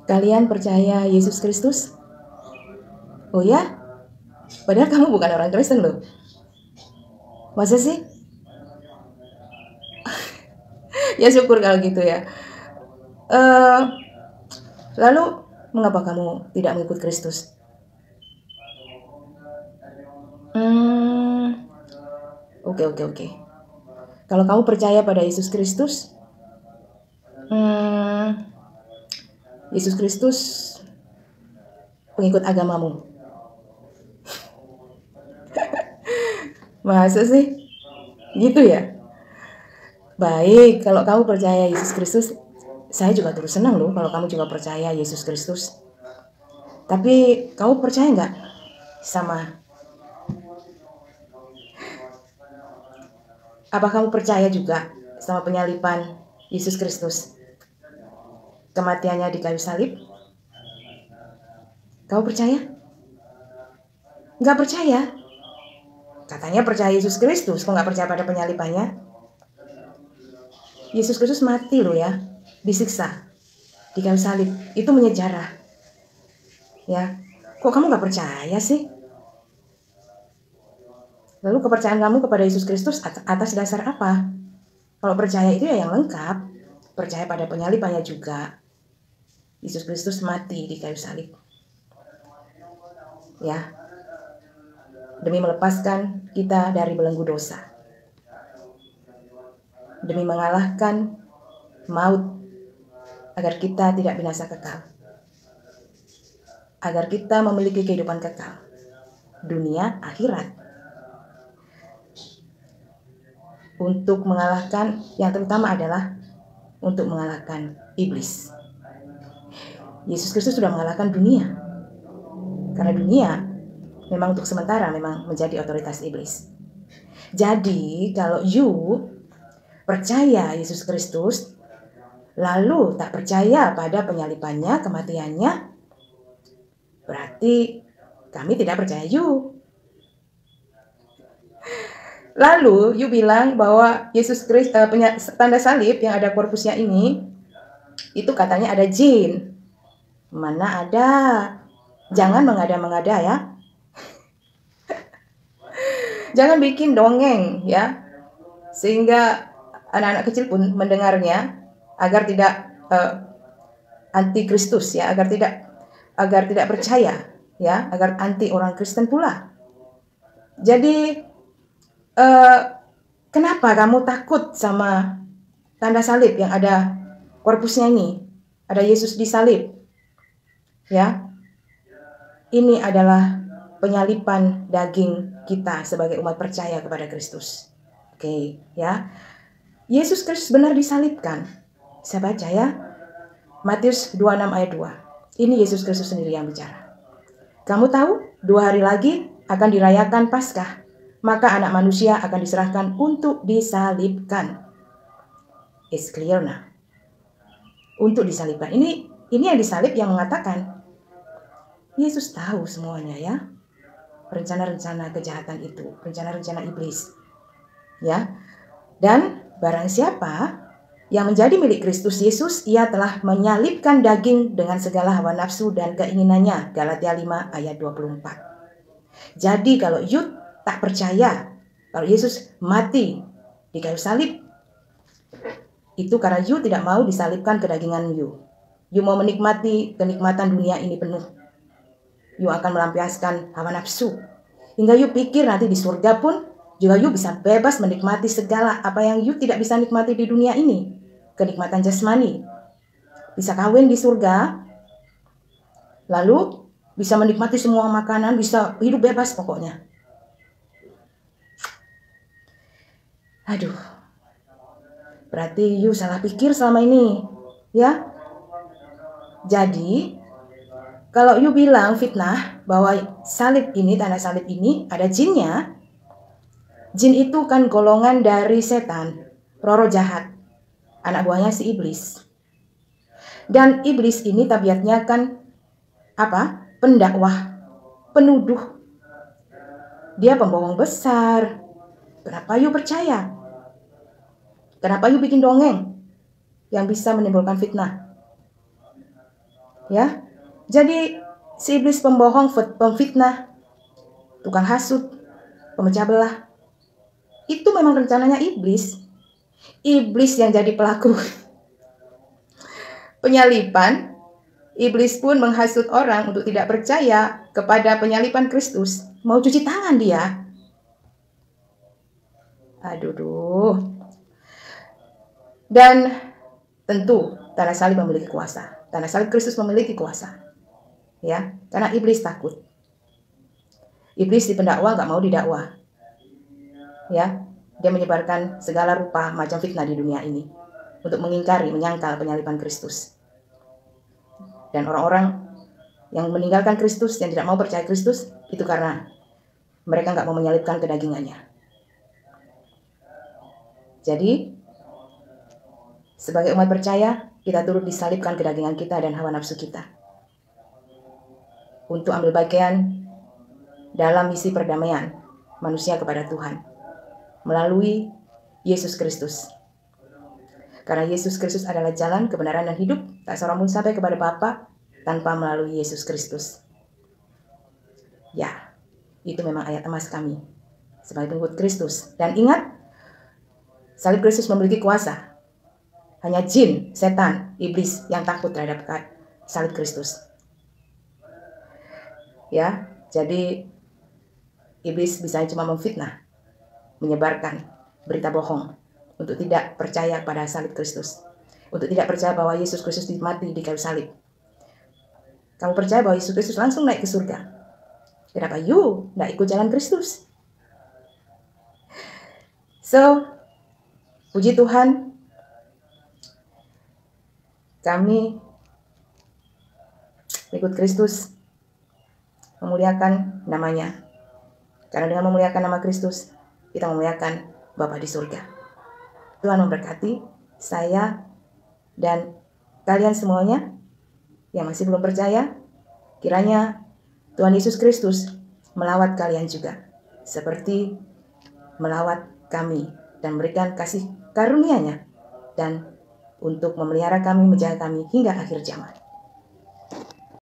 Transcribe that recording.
Kalian percaya Yesus Kristus? Oh ya? Padahal kamu bukan orang Kristen loh. Masa sih? Ya syukur kalau gitu ya. Lalu mengapa kamu tidak mengikut Kristus? Oke. Kalau kamu percaya pada Yesus Kristus, Yesus Kristus pengikut agamamu. Masa sih? Gitu ya? Baik, kalau kamu percaya Yesus Kristus, saya juga terus senang loh kalau kamu juga percaya Yesus Kristus. Tapi kamu percaya nggak sama? Apa kamu percaya juga sama penyaliban Yesus Kristus? Kematiannya di kayu salib? Kamu percaya? Nggak percaya? Katanya percaya Yesus Kristus, kok nggak percaya pada penyalibannya? Yesus Kristus mati loh ya, disiksa di kayu salib. Itu menyejarah. Ya, kok kamu nggak percaya sih? Lalu kepercayaan kamu kepada Yesus Kristus atas dasar apa? Kalau percaya itu ya yang lengkap. Percaya pada penyalibannya juga. Yesus Kristus mati di kayu salib. Ya, demi melepaskan kita dari belenggu dosa. Demi mengalahkan maut agar kita tidak binasa kekal. Agar kita memiliki kehidupan kekal. Dunia akhirat. Untuk mengalahkan, yang terutama adalah untuk mengalahkan iblis. Yesus Kristus sudah mengalahkan dunia. Karena dunia memang untuk sementara memang menjadi otoritas iblis. Jadi kalau you percaya Yesus Kristus, lalu tak percaya pada penyalibannya, kematiannya, berarti kami tidak percaya you. Lalu you bilang bahwa Yesus Kristus tanda salib yang ada korpusnya ini, itu katanya ada jin. Mana ada? Jangan mengada-mengada ya. Jangan bikin dongeng ya. Sehingga anak-anak kecil pun mendengarnya agar tidak anti Kristus ya, agar tidak percaya ya, agar anti orang Kristen pula. Jadi kenapa kamu takut sama tanda salib yang ada korpusnya ini? Ada Yesus disalib. Ya. Ini adalah penyaliban daging kita sebagai umat percaya kepada Kristus. Oke, ya. Yesus Kristus benar disalibkan. Saya baca ya. Matius 26 ayat 2. Ini Yesus Kristus sendiri yang bicara. Kamu tahu, 2 hari lagi akan dirayakan Paskah. Maka anak manusia akan diserahkan untuk disalibkan. It's clear now. Untuk disalibkan. Ini yang disalib yang mengatakan. Yesus tahu semuanya ya. Rencana-rencana kejahatan itu. Rencana-rencana iblis. Ya. Dan barang siapa yang menjadi milik Kristus Yesus, ia telah menyalibkan daging dengan segala hawa nafsu dan keinginannya. Galatia 5 ayat 24. Jadi kalau you tak percaya kalau Yesus mati di kayu salib, itu karena you tidak mau disalibkan kedagingan you. You mau menikmati kenikmatan dunia ini penuh. You akan melampiaskan hawa nafsu. Hingga you pikir nanti di surga pun juga you bisa bebas menikmati segala apa yang you tidak bisa nikmati di dunia ini. Kenikmatan jasmani. Bisa kawin di surga. Lalu bisa menikmati semua makanan, bisa hidup bebas pokoknya. Aduh, berarti you salah pikir selama ini, ya. Jadi, kalau you bilang fitnah bahwa salib ini, tanda salib ini ada jinnya, jin itu kan golongan dari setan, roh jahat, anak buahnya si iblis. Dan iblis ini tabiatnya kan apa? Pendakwah, penuduh. Dia pembohong besar. Kenapa you percaya? Kenapa you bikin dongeng yang bisa menimbulkan fitnah? Ya. Jadi si iblis pembohong, pemfitnah, tukang hasut, pemecah belah, itu memang rencananya iblis. Iblis yang jadi pelaku penyalipan. Iblis pun menghasut orang untuk tidak percaya kepada penyalipan Kristus. Mau cuci tangan dia. Aduh. Dan tentu tanda salib memiliki kuasa. Tanda salib Kristus memiliki kuasa. Ya, karena iblis takut. Iblis di pendakwa nggak mau didakwa. Ya, dia menyebarkan segala rupa macam fitnah di dunia ini untuk mengingkari, menyangkal penyalipan Kristus. Dan orang-orang yang meninggalkan Kristus, yang tidak mau percaya Kristus, itu karena mereka nggak mau menyalibkan kedagingannya. Jadi, sebagai umat percaya, kita turut disalibkan kedagingan kita dan hawa nafsu kita. Untuk ambil bagian dalam misi perdamaian manusia kepada Tuhan. Melalui Yesus Kristus. Karena Yesus Kristus adalah jalan, kebenaran, dan hidup. Tak seorang pun sampai kepada Bapa tanpa melalui Yesus Kristus. Ya, itu memang ayat emas kami sebagai pengikut Kristus. Dan ingat, salib Kristus memiliki kuasa. Hanya jin, setan, iblis yang takut terhadap salib Kristus. Ya, jadi iblis bisa cuma memfitnah, menyebarkan berita bohong untuk tidak percaya pada salib Kristus, untuk tidak percaya bahwa Yesus Kristus mati di kayu salib. Kamu percaya bahwa Yesus Kristus langsung naik ke surga? Kenapa you tidak ikut jalan Kristus? So, puji Tuhan, kami ikut Kristus memuliakan namanya. Karena dengan memuliakan nama Kristus, kita memuliakan Bapa di surga. Tuhan memberkati saya dan kalian semuanya yang masih belum percaya. Kiranya Tuhan Yesus Kristus melawat kalian juga, seperti melawat kami dan memberikan kasih karunia-Nya, dan untuk memelihara kami, menjaga kami hingga akhir zaman.